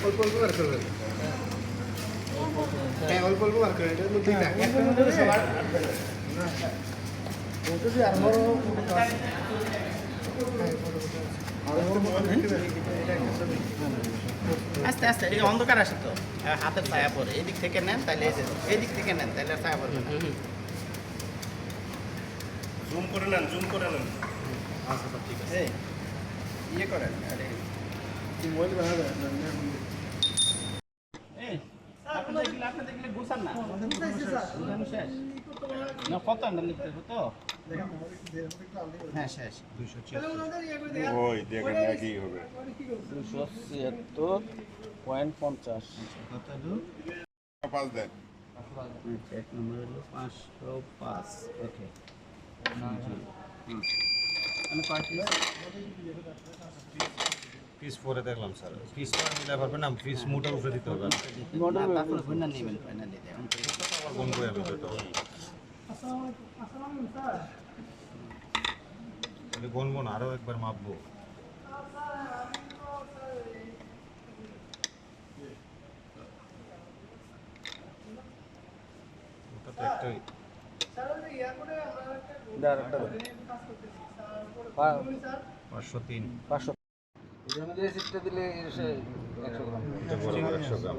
অল্প অল্প বার করবেন। হ্যাঁ অল্প অল্প বার করবেন, এটার মধ্যে একটার মধ্যে সবার আস্তে আস্তে এই অন্ধকার আসে তো হাতের ছায়া পড়ে, এদিক থেকে নেন তাহলে এই দিক থেকে নেন তাহলে ছায়া পড়বে না। জুম করে নেন, জুম করে নেন। আচ্ছা সব ঠিক আছে, ইয়ে করেন আরে আপনি দেখলে গুছান না, গুছানো শেষ না, কত আন্ডা লিখতে হবে তো? হ্যাঁ শেষ। ওই দেখেন একই হবে। 276.50 কত হলো? 5 দেন। আচ্ছা, এক নম্বর হলো 505। ওকে আমি কয়টি পিস পরে দেখলাম স্যার, পিস মিলাই পারবেন না, পিস মোটার উপরে দিতে হবে। তারপরে ভুনা নেবেন ফাইনালি এখন তো আবার কোন করে আমি দিতে হবে গনবো না, আরো একবার মাপবো। ওটা তো একটাই। 503 500 এর মধ্যে রেসিপ্টটা দিলে 100 গ্রাম এটা বরাবর 100 গ্রাম।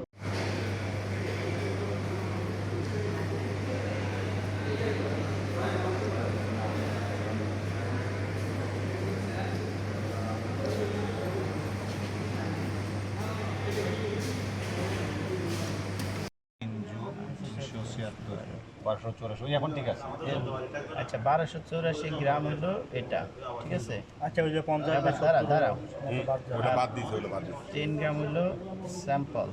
এখন ঠিক আছে। আচ্ছা 1284 গ্রাম হলো এটা, ঠিক আছে। আচ্ছা ওই যে 50 দাঁড়াও ওটা বাদ দিয়েছে, ওটা বাদ দিয়েছে। 10 গ্রাম হলো স্যাম্পল,